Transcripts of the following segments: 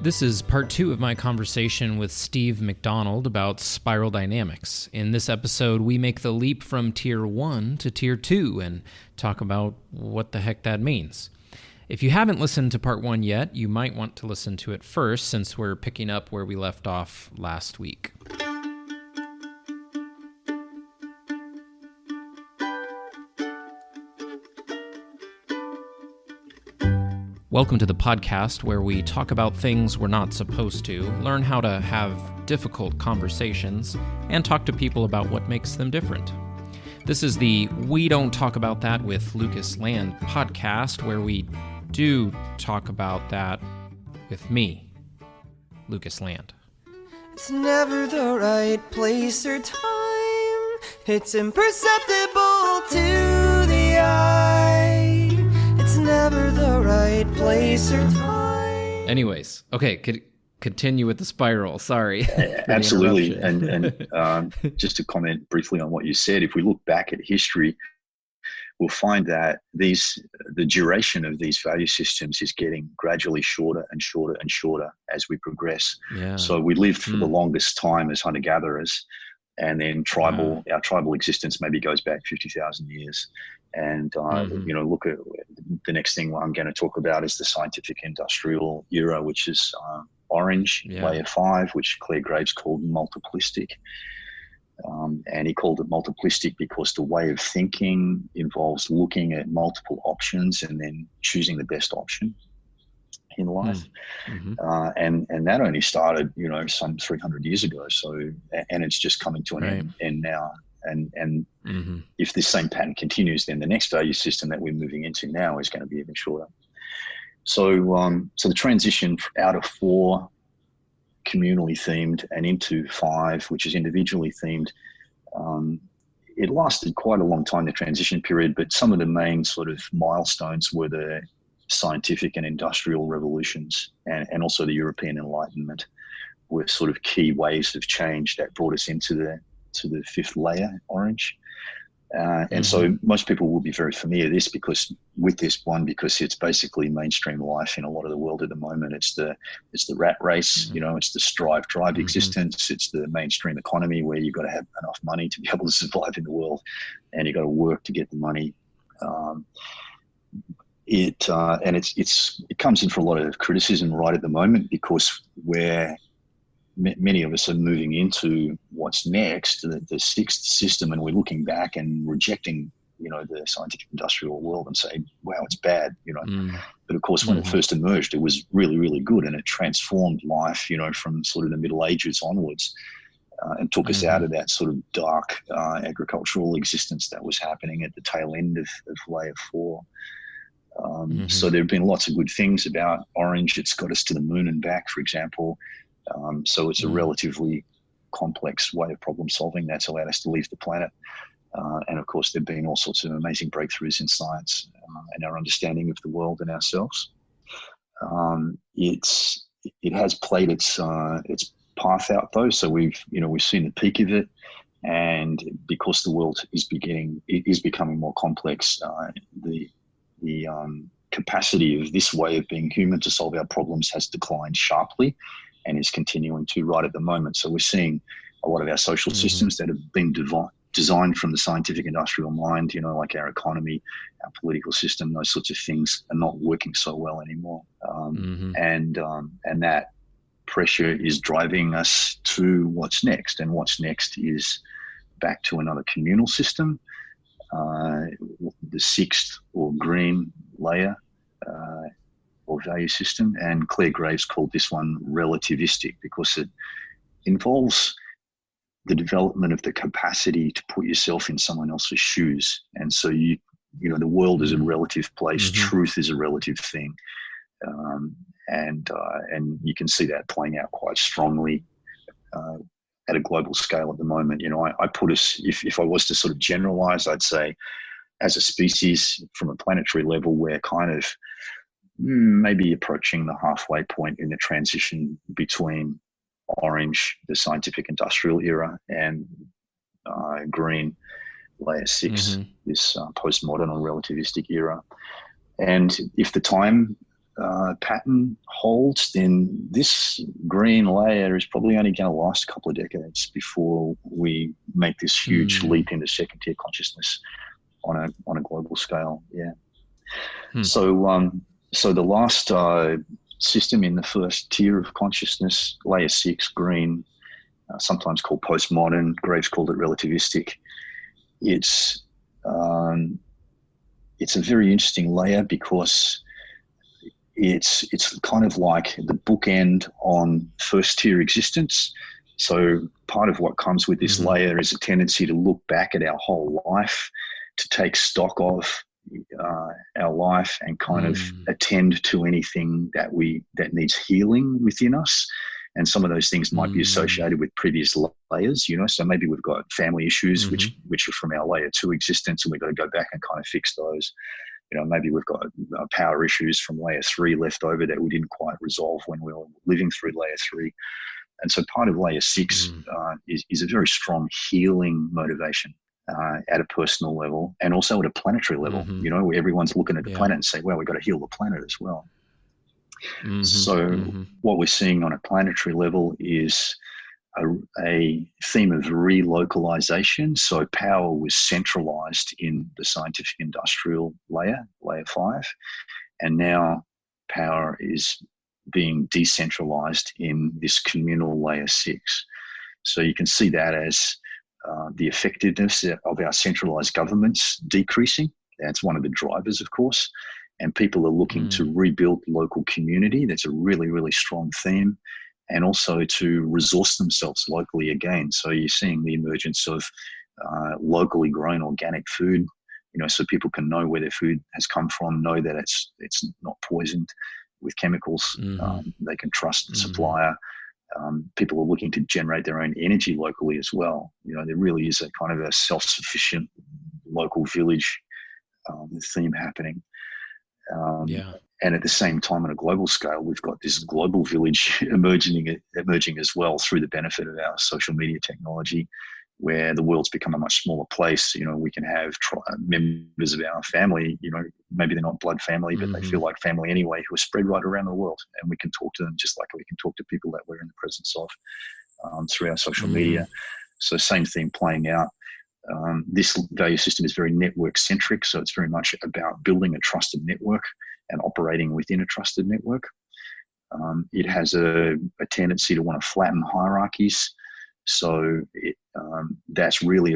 This is part 2 of my conversation with Steve McDonald about spiral dynamics. In this episode, we make the leap from Tier 1 to Tier 2 and talk about what the heck that means. If you haven't listened to part 1 yet, you might want to listen to it first since we're picking up where we left off last week. Welcome to the podcast where we talk about things we're not supposed to, learn how to have difficult conversations, and talk to people about what makes them different. This is the We Don't Talk About That with Lucas Land podcast, where we do talk about that with me, Lucas Land. It's never the right place or time. It's imperceptible to the eye. It's never the right place or time. Anyways, okay, continue with the spiral. Sorry. Absolutely. And just to comment briefly on what you said, if we look back at history, we'll find that the duration of these value systems is getting gradually shorter and shorter and shorter as we progress. Yeah. So we lived for the longest time as hunter-gatherers, and then our tribal existence maybe goes back 50,000 years. And, look at the next thing I'm going to talk about is the scientific industrial era, which is orange, layer 5, which Clare Graves called multiplistic. And he called it multiplistic because the way of thinking involves looking at multiple options and then choosing the best option in life. Mm-hmm. And that only started, some 300 years ago. So, and it's just coming to an end now. And if this same pattern continues, then the next value system that we're moving into now is going to be even shorter. So the transition out of 4 communally themed and into 5, which is individually themed, it lasted quite a long time, the transition period, but some of the main sort of milestones were the scientific and industrial revolutions and also the European Enlightenment were sort of key waves of change that brought us into the 5th layer, orange. And so most people will be very familiar with this one because it's basically mainstream life in a lot of the world at the moment. It's the rat race, it's the drive existence. It's the mainstream economy where you've got to have enough money to be able to survive in the world, and you've got to work to get the money. It comes in for a lot of criticism right at the moment because many of us are moving into what's next, the 6th system, and we're looking back and rejecting, the scientific industrial world and saying, wow, it's bad, But of course, when it first emerged, it was really, really good, and it transformed life, from sort of the Middle Ages onwards, and took us out of that sort of dark agricultural existence that was happening at the tail end of layer 4. So there have been lots of good things about orange. It's got us to the moon and back, for example. So it's a relatively complex way of problem solving that's allowed us to leave the planet. And of course, there have been all sorts of amazing breakthroughs in science and our understanding of the world and ourselves. It has played its path out though. So we've seen the peak of it, and because the world is becoming more complex, the capacity of this way of being human to solve our problems has declined sharply, and is continuing to right at the moment. So we're seeing a lot of our social systems that have been designed from the scientific industrial mind, like our economy, our political system, those sorts of things are not working so well anymore. And that pressure is driving us to what's next. And what's next is back to another communal system, the 6th or green layer, or value system, and Clare Graves called this one relativistic because it involves the development of the capacity to put yourself in someone else's shoes. And so the world is a relative place, truth is a relative thing, and you can see that playing out quite strongly at a global scale at the moment. I put us, if I was to sort of generalize, I'd say as a species from a planetary level, we're kind of maybe approaching the halfway point in the transition between orange, the scientific industrial era, and green, layer 6, this postmodern or relativistic era. And if the time pattern holds, then this green layer is probably only going to last a couple of decades before we make this huge leap into second tier consciousness on a global scale. Yeah. So the last system in the first tier of consciousness, layer 6, green, sometimes called postmodern, Graves called it relativistic. It's a very interesting layer because it's kind of like the bookend on first tier existence. So part of what comes with this layer is a tendency to look back at our whole life, to take stock of our life and kind of attend to anything that needs healing within us. And some of those things might be associated with previous layers, so maybe we've got family issues which are from our layer 2 existence, and we've got to go back and kind of fix those. Maybe we've got power issues from layer 3 left over that we didn't quite resolve when we were living through layer 3. And so part of layer 6 is a very strong healing motivation at a personal level and also at a planetary level, where everyone's looking at the planet and say, well, we've got to heal the planet as well. What we're seeing on a planetary level is a theme of relocalization. So power was centralized in the scientific industrial layer 5, and now power is being decentralized in this communal layer 6. So you can see that as the effectiveness of our centralized governments decreasing. That's one of the drivers, of course. And people are looking to rebuild local community. That's a really, really strong theme. And also to resource themselves locally again. So you're seeing the emergence of locally grown organic food, so people can know where their food has come from, know that it's not poisoned with chemicals. They can trust the supplier. People are looking to generate their own energy locally as well. There really is a kind of a self-sufficient local village theme happening. And at the same time, on a global scale, we've got this global village emerging as well through the benefit of our social media technology, where the world's become a much smaller place. We can have members of our family, maybe they're not blood family, but they feel like family anyway, who are spread right around the world. And we can talk to them just like we can talk to people that we're in the presence of through our social media. So same thing playing out. This value system is very network centric. So it's very much about building a trusted network and operating within a trusted network. It has a tendency to want to flatten hierarchies. So that's really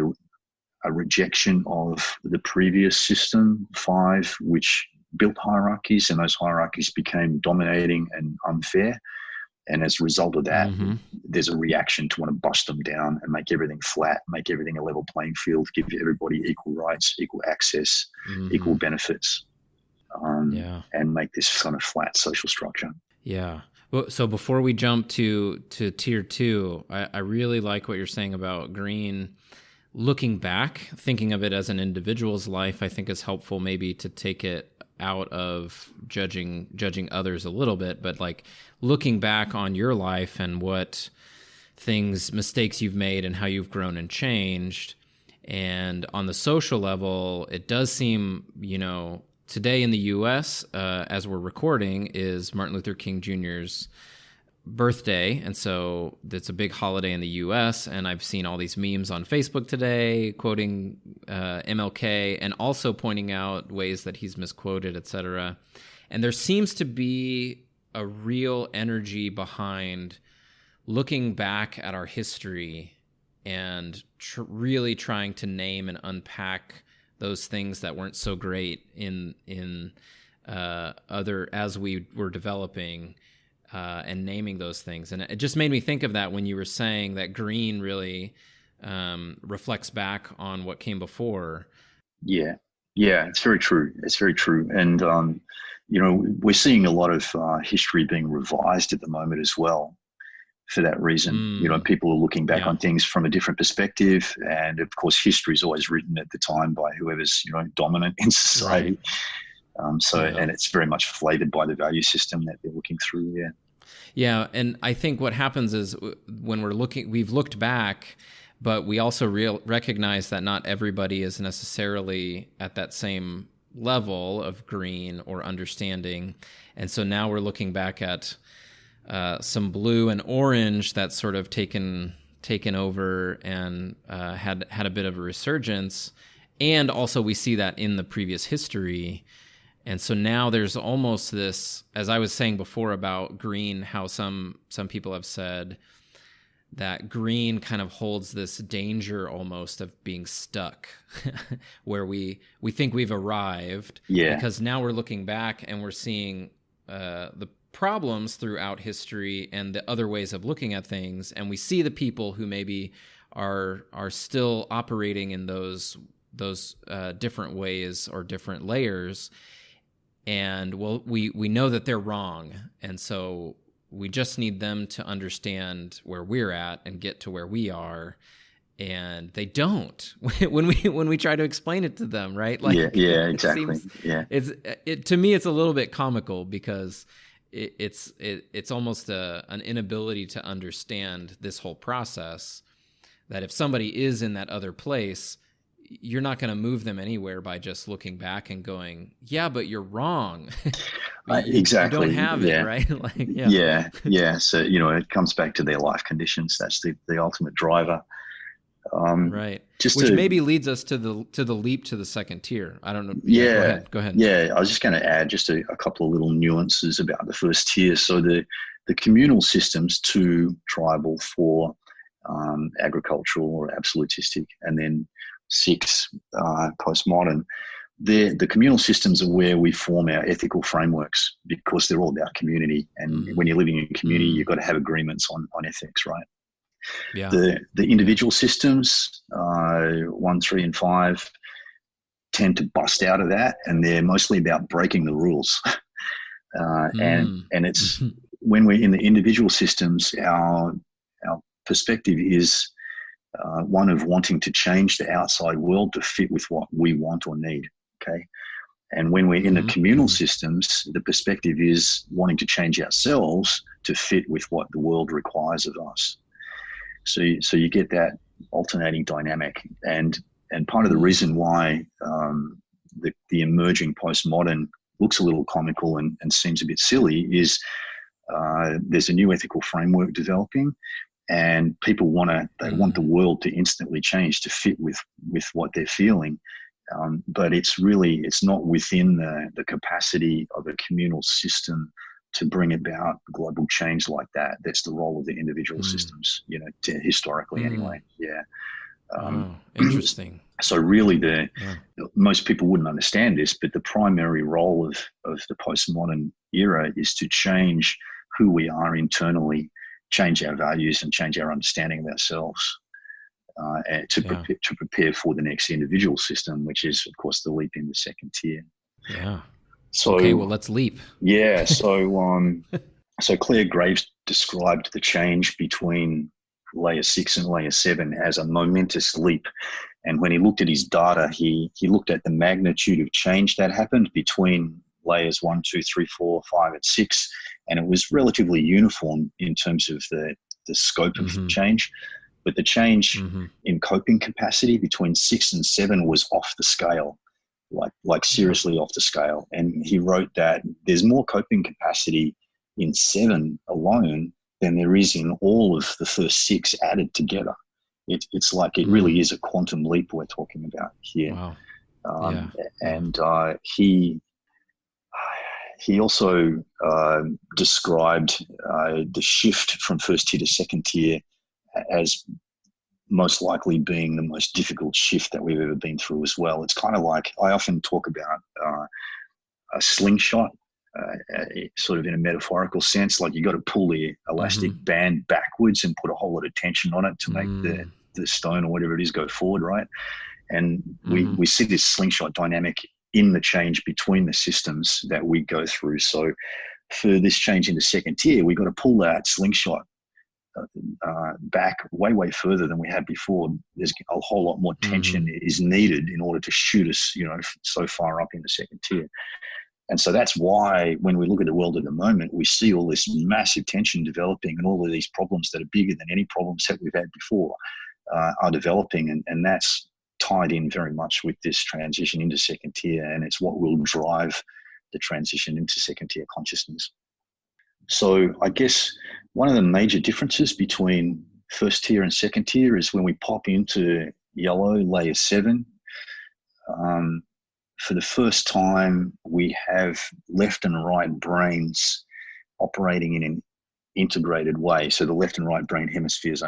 a rejection of the previous system 5, which built hierarchies, and those hierarchies became dominating and unfair. And as a result of that, there's a reaction to want to bust them down and make everything flat, make everything a level playing field, give everybody equal rights, equal access, equal benefits, and make this kind of flat social structure. Yeah. Well, so before we jump to tier 2, I really like what you're saying about green. Looking back, thinking of it as an individual's life, I think is helpful maybe to take it out of judging others a little bit, but like looking back on your life and what mistakes you've made and how you've grown and changed. And on the social level, it does seem, today in the U.S., as we're recording, is Martin Luther King Jr.'s birthday, and so it's a big holiday in the U.S., and I've seen all these memes on Facebook today quoting MLK and also pointing out ways that he's misquoted, etc. And there seems to be a real energy behind looking back at our history and really trying to name and unpack those things that weren't so great in as we were developing. And naming those things. And it just made me think of that when you were saying that green really reflects back on what came before. Yeah, it's very true. It's very true. And, we're seeing a lot of history being revised at the moment as well for that reason. People are looking back on things from a different perspective. And of course, history is always written at the time by whoever's, dominant in society. Right. And it's very much flavored by the value system that they're looking through. Yeah. And I think what happens is when we've looked back, but we also recognize that not everybody is necessarily at that same level of green or understanding. And so now we're looking back at some blue and orange that's sort of taken over and had a bit of a resurgence. And also we see that in the previous history. And so now there's almost this, as I was saying before about green, how some people have said that green kind of holds this danger almost of being stuck where we think we've arrived. Yeah. Because now we're looking back and we're seeing the problems throughout history and the other ways of looking at things. And we see the people who maybe are still operating in those different ways or different layers. And we know that they're wrong. And so we just need them to understand where we're at and get to where we are. And they don't when we try to explain it to them, right? Like, yeah, exactly. To me, it's a little bit comical because it's almost an inability to understand this whole process, that if somebody is in that other place, you're not going to move them anywhere by just looking back and going, yeah, but you're wrong. Exactly. You don't have it, right? Like, yeah. So, it comes back to their life conditions. That's the ultimate driver. Right. Which maybe leads us to the leap to the second tier. I don't know. Yeah. Go ahead. Yeah. I was just going to add just a couple of little nuances about the first tier. So the communal systems, 2 tribal, 4 agricultural or absolutistic, and then 6 postmodern. The communal systems are where we form our ethical frameworks because they're all about community. And when you're living in community, you've got to have agreements on ethics, right? Yeah. The individual systems, 1, 3, and 5, tend to bust out of that, and they're mostly about breaking the rules. And it's when we're in the individual systems, our perspective is one of wanting to change the outside world to fit with what we want or need. Okay. And when we're in the communal systems, the perspective is wanting to change ourselves to fit with what the world requires of us. So you get that alternating dynamic. And part of the reason why the emerging postmodern looks a little comical and seems a bit silly is there's a new ethical framework developing, and people want the world to instantly change to fit with what they're feeling. But it's not within the capacity of a communal system to bring about global change like that. That's the role of the individual systems, historically anyway. Yeah. Interesting. So really most people wouldn't understand this, but the primary role of the postmodern era is to change who we are internally, change our values, and change our understanding of ourselves, and to prepare for the next individual system, which is, of course, the leap in the second tier. Yeah. So, okay, well, let's leap. Yeah. So Clare Graves described the change between layer 6 and layer 7 as a momentous leap. And when he looked at his data, he looked at the magnitude of change that happened between layers 1, 2, 3, 4, 5, and 6. And it was relatively uniform in terms of the scope of change. But the change in coping capacity between 6 and 7 was off the scale, like seriously off the scale. And he wrote that there's more coping capacity in 7 alone than there is in all of the first 6 added together. It's like it really is a quantum leap we're talking about here. Wow. And he also described the shift from first tier to second tier as most likely being the most difficult shift that we've ever been through as well. It's kind of like, I often talk about a slingshot, sort of in a metaphorical sense, like you got to pull the elastic band backwards and put a whole lot of tension on it to make the stone or whatever it is go forward, right? And we see this slingshot dynamic in the change between the systems that we go through. So for this change in the second tier, we've got to pull that slingshot back way further than we had before. There's a whole lot more tension is needed in order to shoot us, so far up in the second tier. And so that's why when we look at the world at the moment, we see all this massive tension developing and all of these problems that are bigger than any problems that we've had before are developing. And that's tied in very much with this transition into second tier, and it's what will drive the transition into second tier consciousness. So I guess one of the major differences between first tier and second tier is when we pop into yellow, layer 7, for the first time, we have left and right brains operating in an integrated way. So the left and right brain hemispheres,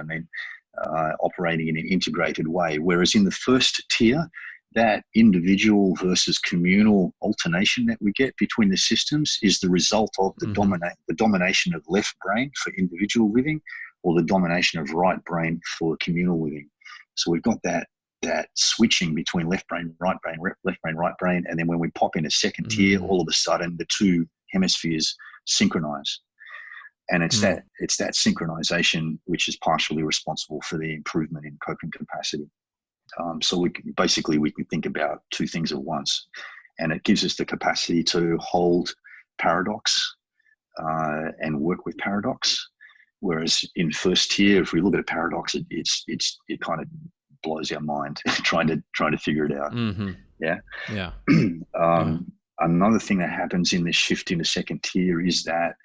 operating in an integrated way. Whereas in the first tier, that individual versus communal alternation that we get between the systems is the result of the domination of left brain for individual living, or the domination of right brain for communal living. So we've got that switching between left brain, right brain, right brain, and then when we pop into second tier, all of a sudden the two hemispheres synchronize. And it's that synchronization which is partially responsible for the improvement in coping capacity. So we can think about two things at once, and it gives us the capacity to hold paradox and work with paradox. Whereas in first tier, if we look at a paradox, it kind of blows our mind trying to figure it out. Yeah. Another thing that happens in this shift into second tier is that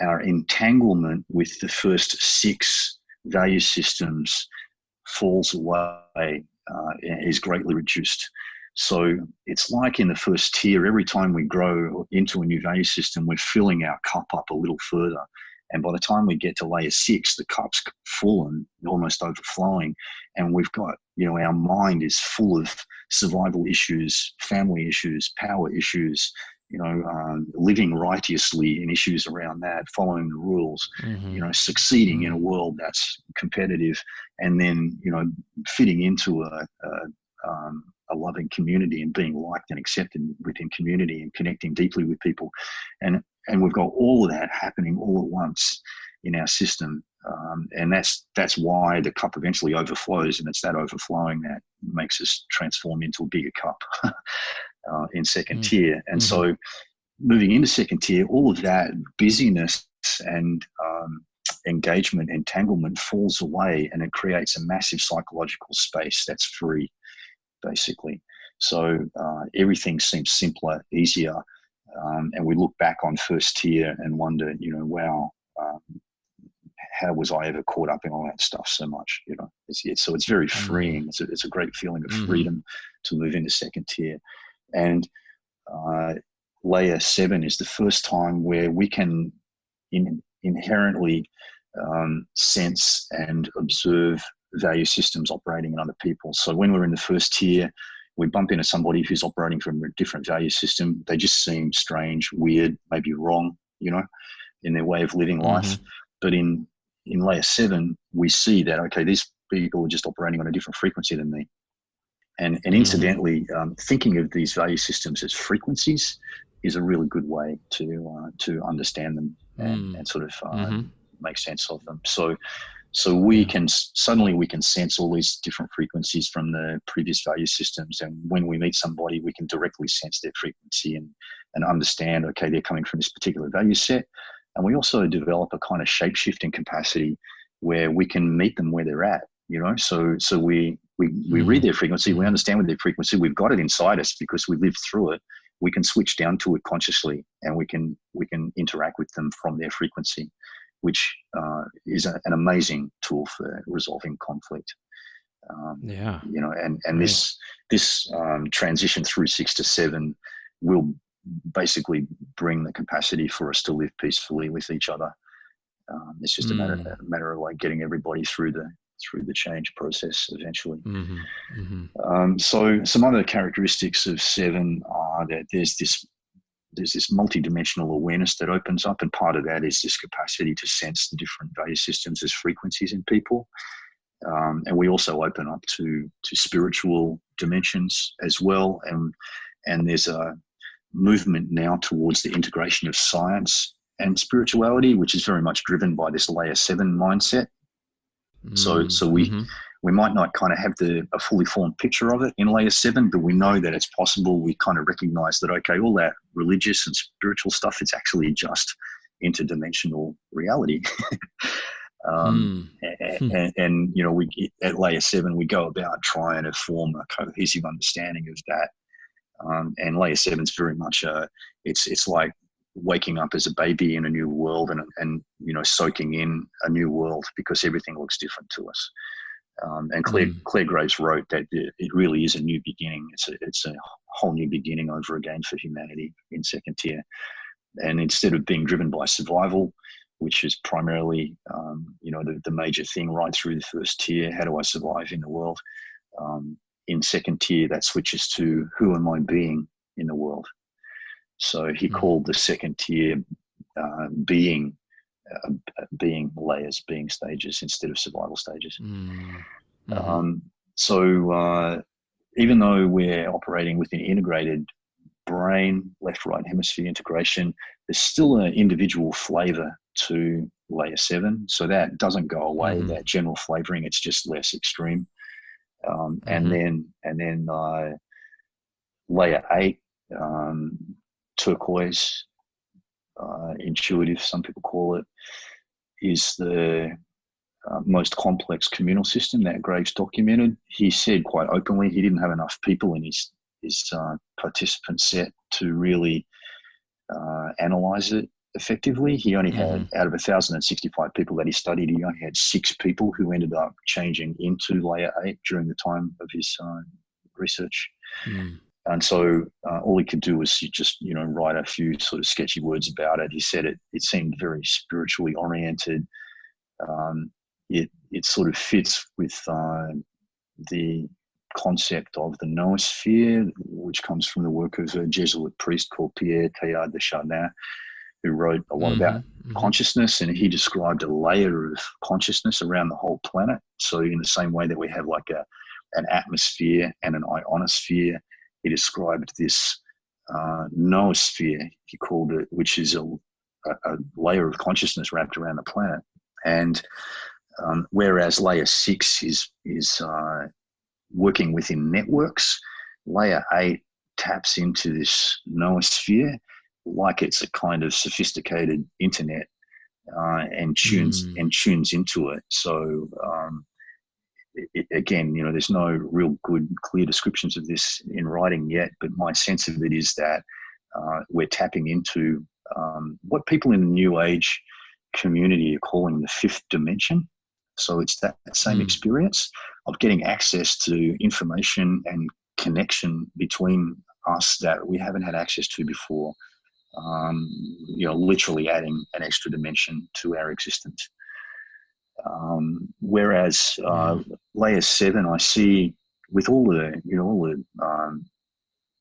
our entanglement with the first 6 value systems falls away, is greatly reduced. So it's like in the first tier, every time we grow into a new value system, we're filling our cup up a little further. And by the time we get to layer 6, the cup's full and almost overflowing. And we've got, our mind is full of survival issues, family issues, power issues, living righteously in issues around that, following the rules, succeeding in a world that's competitive, and then, fitting into a loving community and being liked and accepted within community and connecting deeply with people. And we've got all of that happening all at once in our system. And that's why the cup eventually overflows, and it's that overflowing that makes us transform into a bigger cup in second tier. And so moving into second tier, all of that busyness and engagement, entanglement falls away, and it creates a massive psychological space that's free, basically. So everything seems simpler, easier. And we look back on first tier and wonder, wow, how was I ever caught up in all that stuff so much? So it's very freeing. It's a great feeling of freedom to move into second tier. And layer 7 is the first time where we can inherently sense and observe value systems operating in other people. So when we're in the first tier, we bump into somebody who's operating from a different value system. They just seem strange, weird, maybe wrong, in their way of living life. But in layer 7, we see that, okay, these people are just operating on a different frequency than me. And incidentally, thinking of these value systems as frequencies is a really good way to understand them and sort of make sense of them. So we can sense all these different frequencies from the previous value systems. And when we meet somebody, we can directly sense their frequency and understand, okay, they're coming from this particular value set. And we also develop a kind of shape-shifting capacity where we can meet them where they're at, So we read their frequency, we understand with their frequency, we've got it inside us because we lived through it. We can switch down to it consciously, and we can interact with them from their frequency, which is an amazing tool for resolving conflict. And this transition through 6 to 7 will basically bring the capacity for us to live peacefully with each other. It's just a matter of like getting everybody through the change process eventually. So some other characteristics of 7 are that there's this multidimensional awareness that opens up, and part of that is this capacity to sense the different value systems as frequencies in people. And we also open up to spiritual dimensions as well. And there's a movement now towards the integration of science and spirituality, which is very much driven by this layer 7 mindset. So we might not kind of have a fully formed picture of it in layer 7, but we know that it's possible. We kind of recognize that, okay, all that religious and spiritual stuff, it's actually just interdimensional reality. And we at layer 7 we go about trying to form a cohesive understanding of that. And layer 7 is very much it's like waking up as a baby in a new world and soaking in a new world because everything looks different to us. And Clare Graves wrote that it really is a new beginning. It's a whole new beginning over again for humanity in second tier. And instead of being driven by survival, which is primarily the major thing right through the first tier, how do I survive in the world? In second tier, that switches to who am I being in the world? So he called the second tier being layers, being stages instead of survival stages. So even though we're operating with an integrated brain, left-right hemisphere integration, there's still an individual flavor to layer 7. So that doesn't go away, that general flavoring, it's just less extreme. And then layer 8, turquoise, intuitive, some people call it, is the most complex communal system that Graves documented. He said quite openly he didn't have enough people in his participant set to really analyze it effectively. He only had, out of 1,065 people that he studied, he only had 6 people who ended up changing into layer 8 during the time of his research. And so all he could do was just, write a few sort of sketchy words about it. He said it seemed very spiritually oriented. It sort of fits with the concept of the noosphere, which comes from the work of a Jesuit priest called Pierre Teilhard de Chardin, who wrote a lot about consciousness, and he described a layer of consciousness around the whole planet. So in the same way that we have like an atmosphere and an ionosphere, he described this noosphere, he called it, which is a layer of consciousness wrapped around the planet. And whereas layer 6 is working within networks, layer 8 taps into this noosphere like it's a kind of sophisticated internet and tunes into it. So again, there's no real good, clear descriptions of this in writing yet, but my sense of it is that we're tapping into what people in the New Age community are calling the 5th dimension. So it's that same experience of getting access to information and connection between us that we haven't had access to before. Literally adding an extra dimension to our existence. Whereas layer 7, I see with all the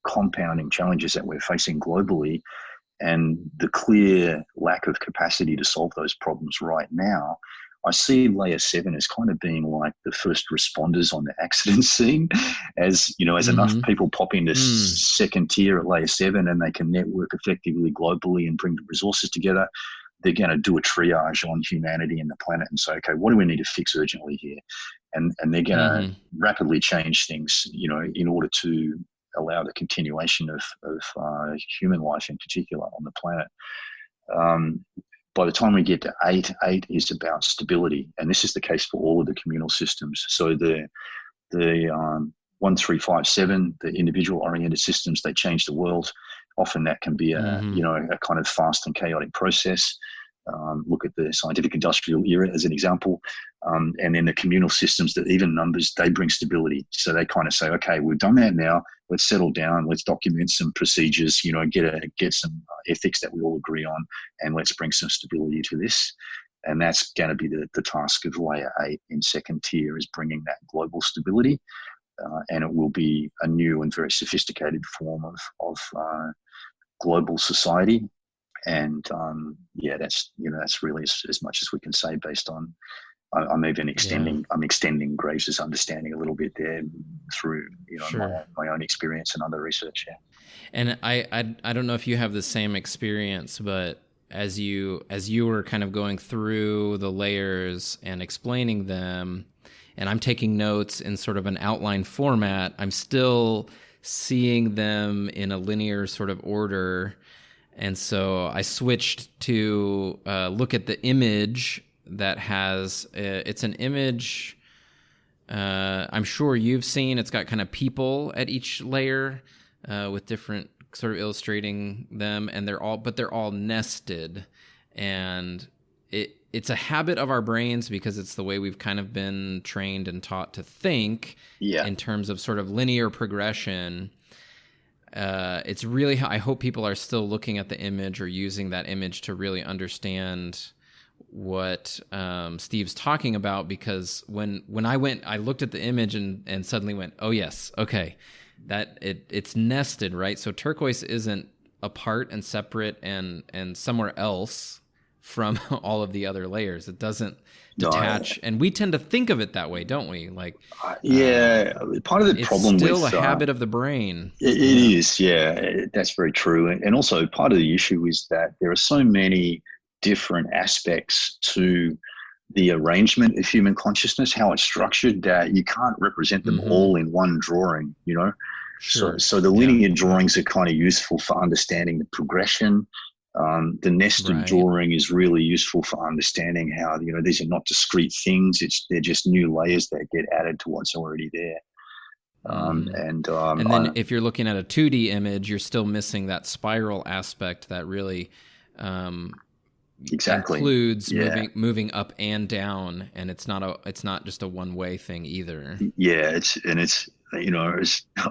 compounding challenges that we're facing globally and the clear lack of capacity to solve those problems right now, I see layer 7 as kind of being like the first responders on the accident scene. As enough people pop into second tier at layer 7 and they can network effectively globally and bring the resources together, they're going to do a triage on humanity and the planet and say, okay, what do we need to fix urgently here? And they're going to rapidly change things, in order to allow the continuation of human life in particular on the planet. By the time we get to 8 is about stability. And this is the case for all of the communal systems. So the 1, 3, 5, 7, the individual oriented systems, they change the world. Often that can be a kind of fast and chaotic process. Look at the scientific industrial era as an example. And then the communal systems, the even numbers, they bring stability. So they kind of say, okay, we've done that now. Let's settle down. Let's document some procedures, get some ethics that we all agree on, and let's bring some stability to this. And that's going to be the task of layer 8 in second tier, is bringing that global stability. And it will be a new and very sophisticated form of global society. And that's really as much as we can say based on. I'm even extending. I'm extending Graves's understanding a little bit there through my own experience and other research. Yeah. And I don't know if you have the same experience, but as you were kind of going through the layers and explaining them, and I'm taking notes in sort of an outline format, I'm still seeing them in a linear sort of order. And so I switched to look at the image that has it's an image. I'm sure you've seen. It's got kind of people at each layer with different sort of illustrating them, and they're all nested, and it's a habit of our brains because it's the way we've kind of been trained and taught to think in terms of sort of linear progression. It's really, I hope people are still looking at the image or using that image to really understand what Steve's talking about, because when I looked at the image and suddenly went, oh yes, okay, that it's nested, right? So turquoise isn't apart and separate and somewhere else from all of the other layers. It doesn't detach, and we tend to think of it that way, don't we? Like, part of the problem it's still with a habit of the brain. It is, that's very true. And also part of the issue is that there are so many different aspects to the arrangement of human consciousness, how it's structured, that you can't represent them all in one drawing, you know? Sure. So the linear drawings are kind of useful for understanding the progression. The nested drawing is really useful for understanding how, you know, these are not discrete things. They're just new layers that get added to what's already there. And then if you're looking at a 2D image, you're still missing that spiral aspect that really includes moving up and down, and it's not just a one-way thing either.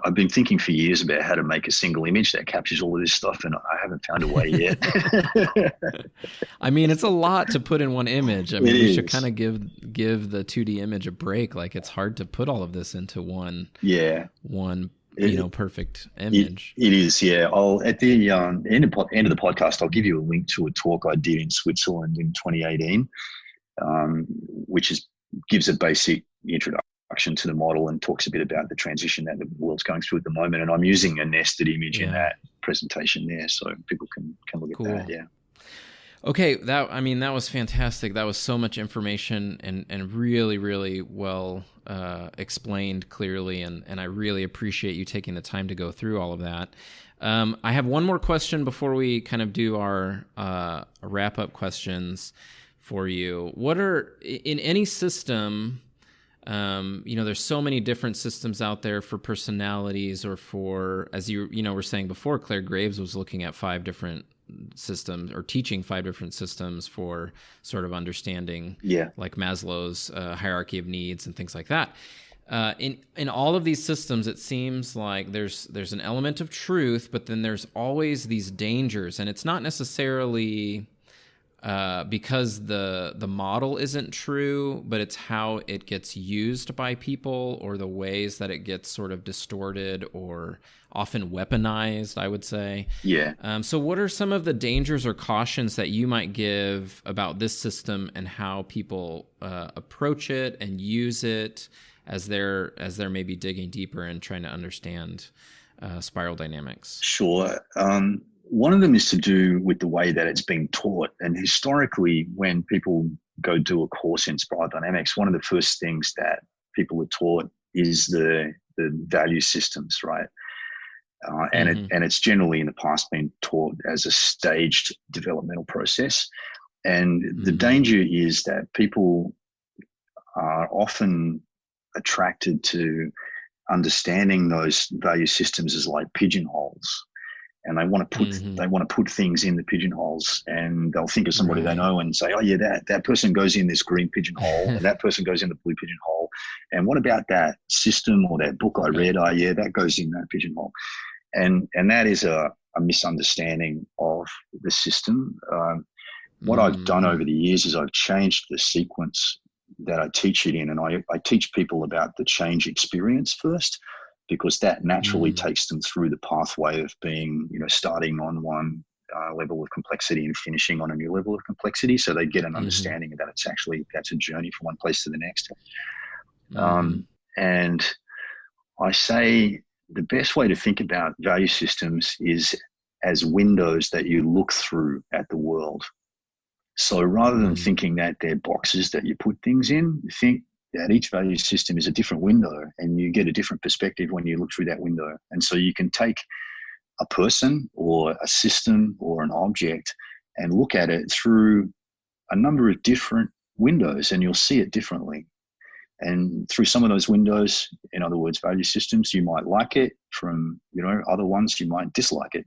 I've been thinking for years about how to make a single image that captures all of this stuff, and I haven't found a way yet. I mean, it's a lot to put in one image. I mean, we should kind of give the 2D image a break. Like, it's hard to put all of this into one perfect image. It is, yeah. I'll at the end of the podcast, I'll give you a link to a talk I did in Switzerland in 2018, which gives a basic introduction to the model and talks a bit about the transition that the world's going through at the moment. And I'm using a nested image in that presentation there, so people can look at that. Yeah. Okay, that was fantastic. That was so much information and really, really well explained clearly, and I really appreciate you taking the time to go through all of that. I have one more question before we kind of do our wrap-up questions for you. What are, in any system, there's so many different systems out there for personalities, or for, as you were saying before, Clare Graves was looking at 5 different systems, or teaching 5 different systems for sort of understanding, like Maslow's hierarchy of needs and things like that. In all of these systems, it seems like there's an element of truth, but then there's always these dangers, and it's not necessarily because the model isn't true, but it's how it gets used by people, or the ways that it gets sort of distorted or often weaponized, I would say. Yeah. So what are some of the dangers or cautions that you might give about this system and how people approach it and use it as they're maybe digging deeper and trying to understand spiral dynamics? Sure. One of them is to do with the way that it's being taught. And historically, when people go do a course in spiral dynamics, one of the first things that people are taught is the value systems, right? And it's generally in the past been taught as a staged developmental process. And the danger is that people are often attracted to understanding those value systems as like pigeonholes. And they want to put things in the pigeonholes, and they'll think of somebody they know and say, oh yeah, that person goes in this green pigeonhole and that person goes in the blue pigeonhole. And what about that system or that book I read? Oh yeah, that goes in that pigeonhole. And that is a misunderstanding of the system. What I've done over the years is I've changed the sequence that I teach it in, and I teach people about the change experience first, because that naturally takes them through the pathway of being, starting on one level of complexity and finishing on a new level of complexity. So they get an understanding that that's a journey from one place to the next. And I say the best way to think about value systems is as windows that you look through at the world. So rather than thinking that they're boxes that you put things in, think that each value system is a different window, and you get a different perspective when you look through that window. And so you can take a person or a system or an object and look at it through a number of different windows and you'll see it differently. And through some of those windows, in other words, value systems, you might like it. From, other ones, you might dislike it.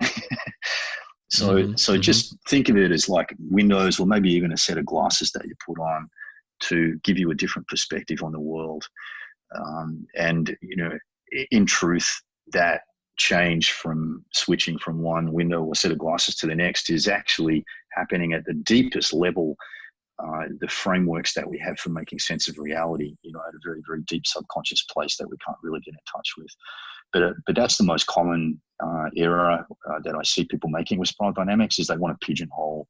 So just think of it as like windows, or maybe even a set of glasses that you put on to give you a different perspective on the world. And in truth, that change from switching from one window or set of glasses to the next is actually happening at the deepest level. The frameworks that we have for making sense of reality, at a very, very deep subconscious place that we can't really get in touch with. But that's the most common error that I see people making with spiral dynamics, is they want to pigeonhole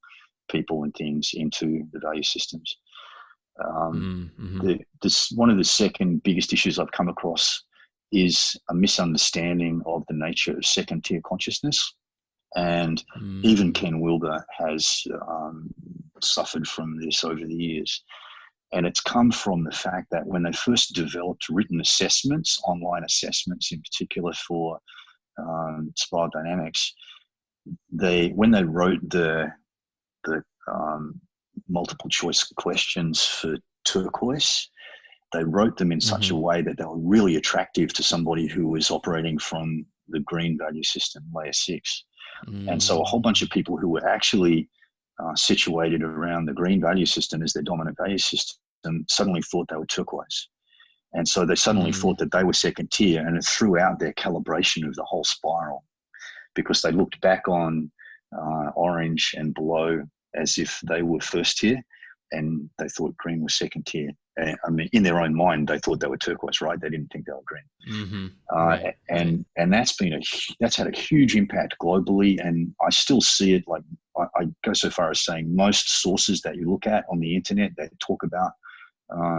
people and things into the value systems. One of the second biggest issues I've come across is a misunderstanding of the nature of second tier consciousness. And even Ken Wilber has suffered from this over the years. And it's come from the fact that when they first developed written assessments, online assessments in particular for spiral dynamics, when they wrote the multiple choice questions for turquoise, they wrote them in such a way that they were really attractive to somebody who was operating from the green value system, layer 6. And so a whole bunch of people who were actually situated around the green value system as their dominant value system suddenly thought they were turquoise. And so they suddenly thought that they were second tier, and it threw out their calibration of the whole spiral, because they looked back on orange and below as if they were first tier, and they thought green was second tier. I mean, in their own mind, they thought they were turquoise, right? They didn't think they were green. Right. And that's had a huge impact globally. And I still see it, like, I go so far as saying most sources that you look at on the internet that talk about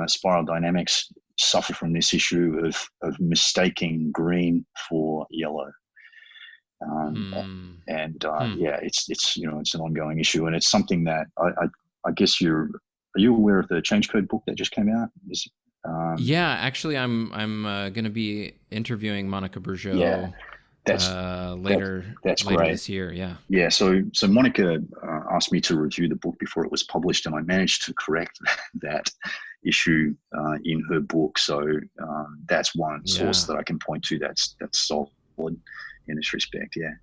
spiral dynamics suffer from this issue of mistaking green for yellow. It's an ongoing issue, and it's something that I guess are you aware of the Change Code book that just came out? Yeah, actually, I'm going to be interviewing Monica Bourgeot later great. This year. Yeah. Yeah. So Monica asked me to review the book before it was published, and I managed to correct that issue in her book. So that's one source that I can point to that's solid in this respect. Yeah.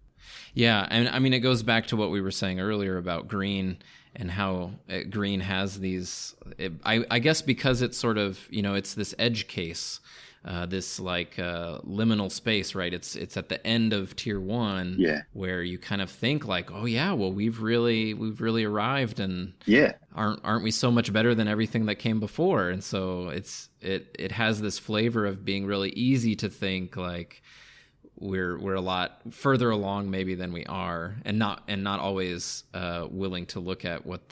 Yeah, and I mean, it goes back to what we were saying earlier about green and how green has these, I guess because it's sort of, it's this edge case, this like liminal space, right? It's at the end of tier 1 where you kind of think like, oh yeah, well, we've really arrived, and aren't we so much better than everything that came before? And so it has this flavor of being really easy to think like, we're a lot further along maybe than we are, and not always willing to look at what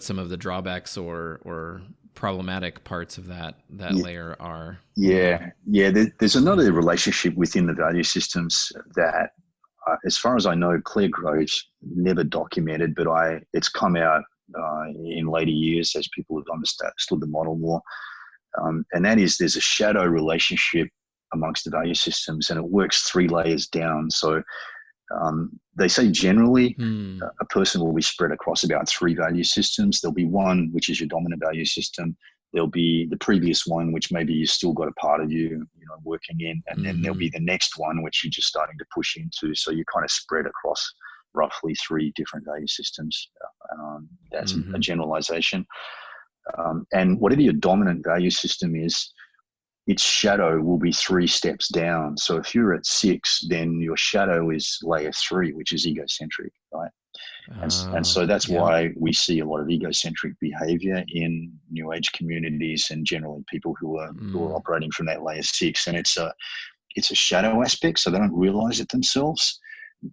some of the drawbacks or problematic parts of that layer are. There's another relationship within the value systems that as far as I know, Clare Graves never documented, but it's come out in later years as people have understood the model more, and that is there's a shadow relationship amongst the value systems, and it works 3 layers down. So they say generally a person will be spread across about 3 value systems. There'll be one, which is your dominant value system. There'll be the previous one, which maybe you've still got a part of you, working in, and then there'll be the next one, which you're just starting to push into. So you kind of spread across roughly 3 different value systems. That's a generalization. And whatever your dominant value system is, its shadow will be 3 steps down. So if you're at 6, then your shadow is layer 3, which is egocentric, right? And so that's why we see a lot of egocentric behavior in New Age communities and generally people who are operating from that layer 6. And it's a shadow aspect, so they don't realize it themselves,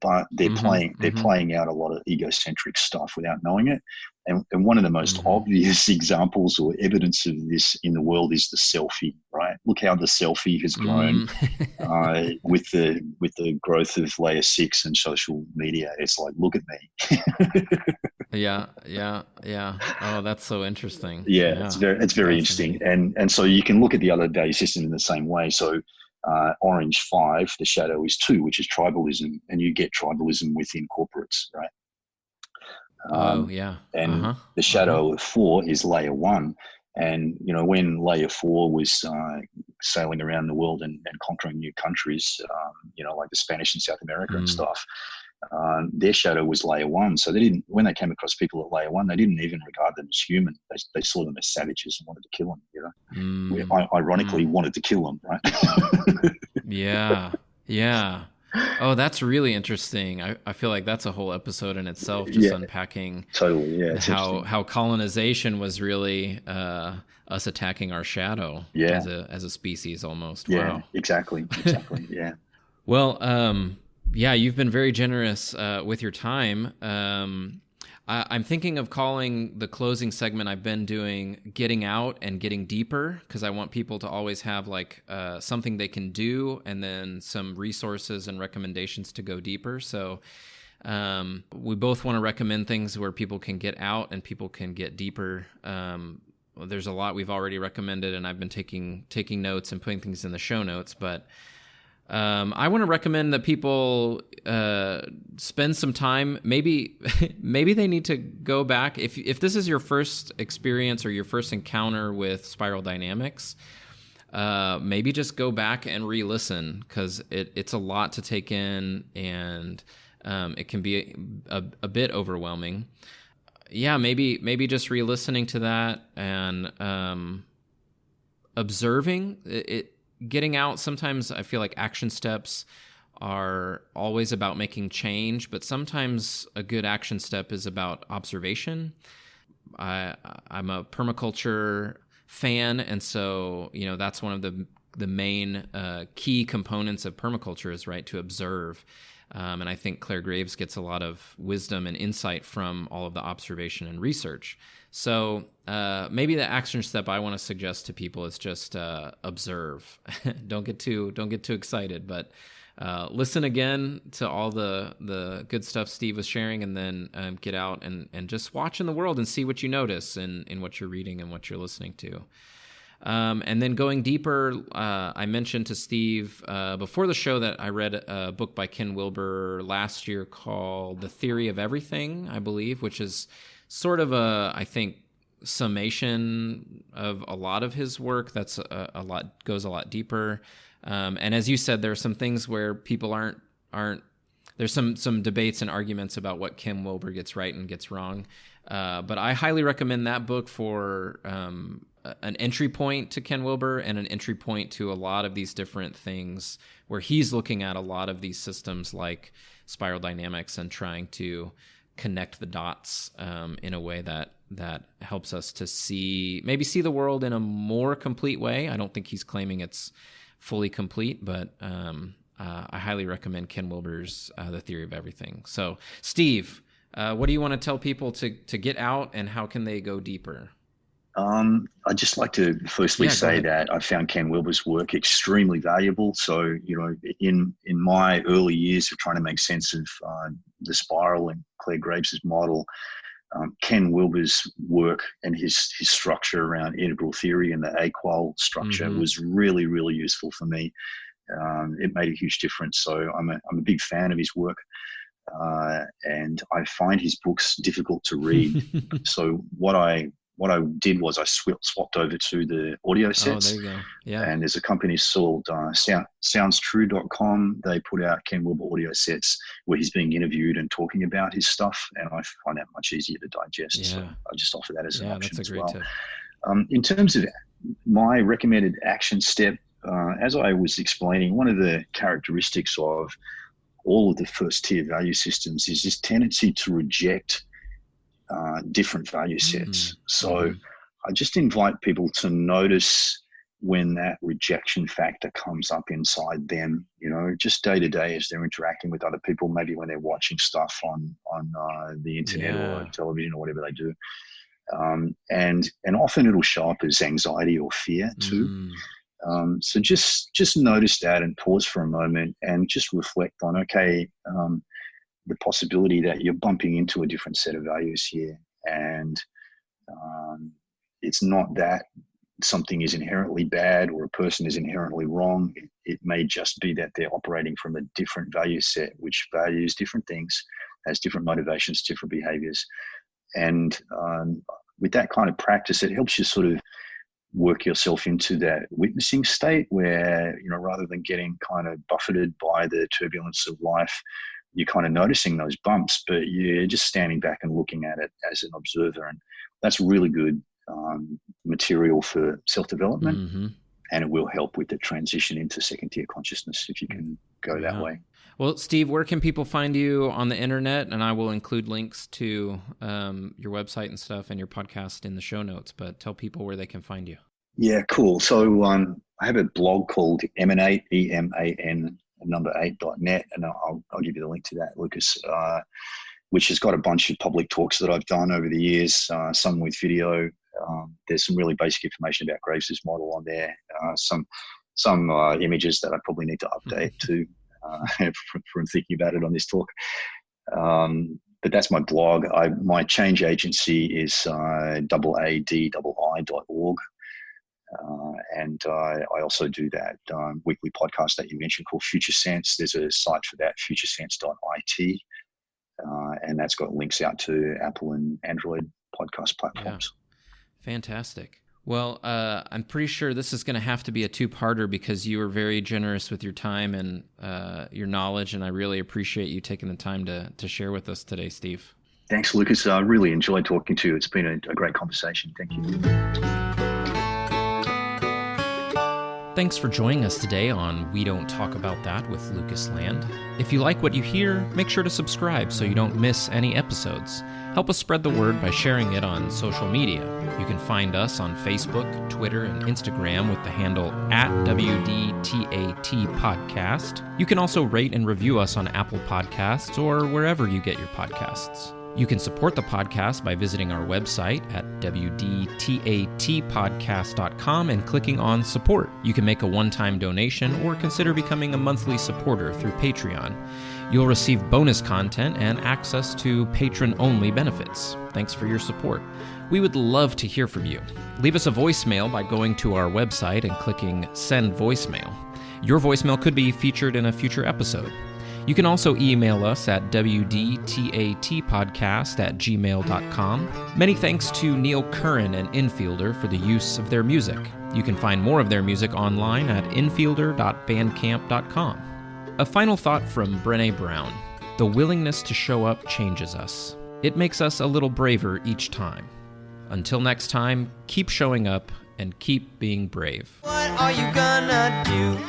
but they're playing out a lot of egocentric stuff without knowing it. And one of the most obvious examples or evidence of this in the world is the selfie, right? Look how the selfie has grown with the growth of layer 6 and social media. It's like, look at me. Yeah. Oh, that's so interesting. It's very interesting. And so you can look at the other value system in the same way. So orange 5, the shadow is 2, which is tribalism, and you get tribalism within corporates, right? Oh, yeah. And Uh-huh. the Uh-huh. shadow of 4 is layer 1. And, when layer 4 was sailing around the world and conquering new countries, like the Spanish in South America and Mm. stuff, their shadow was layer 1. So they didn't, when they came across people at layer 1, they didn't even regard them as human. They saw them as savages and wanted to kill them. We Mm. ironically Mm. wanted to kill them, right? Yeah. Yeah. Oh, that's really interesting. I feel like that's a whole episode in itself, just Yeah, unpacking totally. Yeah, it's how interesting. colonization was really us attacking our shadow Yeah, as a species almost. yeah, Wow. exactly. Yeah. Well, yeah, you've been very generous with your time. I'm thinking of calling the closing segment I've been doing "Getting Out" and "Getting Deeper" because I want people to always have like something they can do and then some resources and recommendations to go deeper. So we both want to recommend things where people can get out and people can get deeper. There's a lot we've already recommended, and I've been taking notes and putting things in the show notes, but I want to recommend that people spend some time. Maybe they need to go back. If this is your first experience or your first encounter with spiral dynamics, maybe just go back and re-listen because it's a lot to take in, and it can be a bit overwhelming. Yeah, maybe just re-listening to that and observing it. Getting out, sometimes I feel like action steps are always about making change, but sometimes a good action step is about observation. I'm a permaculture fan, and so that's one of the main key components of permaculture is right to observe. And I think Clare Graves gets a lot of wisdom and insight from all of the observation and research. So maybe the action step I want to suggest to people is just observe. Don't get too excited, but listen again to all the good stuff Steve was sharing, and then get out and just watch in the world and see what you notice in what you're reading and what you're listening to. And then going deeper, I mentioned to Steve before the show that I read a book by Ken Wilber last year called The Theory of Everything, I believe, which is sort of I think, summation of a lot of his work. That's goes a lot deeper. And as you said, there are some things where people aren't. There's some debates and arguments about what Ken Wilber gets right and gets wrong. But I highly recommend that book for an entry point to Ken Wilber and an entry point to a lot of these different things where he's looking at a lot of these systems like spiral dynamics and trying to connect the dots in a way that helps us to see the world in a more complete way. I don't think he's claiming it's fully complete, but I highly recommend Ken Wilber's The Theory of Everything. So, Steve, what do you want to tell people to get out, and how can they go deeper? I'd just like to firstly say that I found Ken Wilber's work extremely valuable. So, in my early years of trying to make sense of the spiral and Clare Graves' model, Ken Wilber's work and his structure around integral theory and the AQUAL structure was really, really useful for me. It made a huge difference. So I'm a big fan of his work. And I find his books difficult to read. So what I did was I swapped over to the audio sets. Oh, there you go. Yeah. And there's a company called SoundsTrue.com. They put out Ken Wilber audio sets where he's being interviewed and talking about his stuff, and I find that much easier to digest. Yeah. So I just offer that as an option that's a as great well. tip. In terms of my recommended action step, as I was explaining, one of the characteristics of all of the first tier value systems is this tendency to reject different value sets. So I just invite people to notice when that rejection factor comes up inside them, just day to day as they're interacting with other people, maybe when they're watching stuff on the internet or television or whatever they do. And often it'll show up as anxiety or fear too. So just notice that and pause for a moment and just reflect on, the possibility that you're bumping into a different set of values here. And it's not that something is inherently bad or a person is inherently wrong. It may just be that they're operating from a different value set, which values different things, has different motivations, different behaviors. And with that kind of practice, it helps you sort of work yourself into that witnessing state where, rather than getting kind of buffeted by the turbulence of life, you're kind of noticing those bumps, but you're just standing back and looking at it as an observer. And that's really good material for self-development. Mm-hmm. And it will help with the transition into second-tier consciousness if you can go that way. Well, Steve, where can people find you on the internet? And I will include links to your website and stuff and your podcast in the show notes, but tell people where they can find you. Yeah, cool. So I have a blog called Emanate, EMAN8.net, and I'll give you the link to that, Lucas, which has got a bunch of public talks that I've done over the years, some with video. There's some really basic information about Graves' model on there. Some images that I probably need to update too from thinking about it on this talk. But that's my blog. My change agency is aadii.org. And I also do that weekly podcast that you mentioned called Future Sense. There's a site for that, futuresense.it. And that's got links out to Apple and Android podcast platforms. Yeah. Fantastic. Well, I'm pretty sure this is going to have to be a two-parter because you were very generous with your time and your knowledge, and I really appreciate you taking the time to share with us today, Steve. Thanks, Lucas. I really enjoyed talking to you. It's been a great conversation. Thank you. Thanks for joining us today on We Don't Talk About That with Lucas Land. If you like what you hear, make sure to subscribe so you don't miss any episodes. Help us spread the word by sharing it on social media. You can find us on Facebook, Twitter, and Instagram with the handle @WDTAT Podcast. You can also rate and review us on Apple Podcasts or wherever you get your podcasts. You can support the podcast by visiting our website at wdtatpodcast.com and clicking on support. You can make a one-time donation or consider becoming a monthly supporter through Patreon. You'll receive bonus content and access to patron-only benefits. Thanks for your support. We would love to hear from you. Leave us a voicemail by going to our website and clicking Send Voicemail. Your voicemail could be featured in a future episode. You can also email us at wdtatpodcast@gmail.com. Many thanks to Neil Curran and Infielder for the use of their music. You can find more of their music online at infielder.bandcamp.com. A final thought from Brené Brown. The willingness to show up changes us. It makes us a little braver each time. Until next time, keep showing up and keep being brave. What are you gonna do?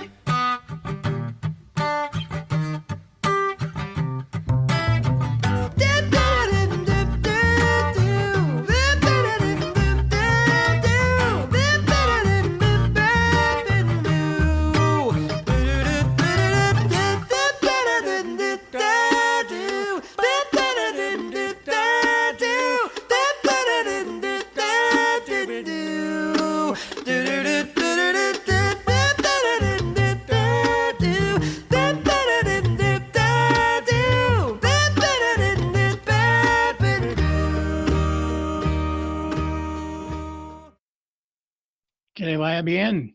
Que le vaya bien.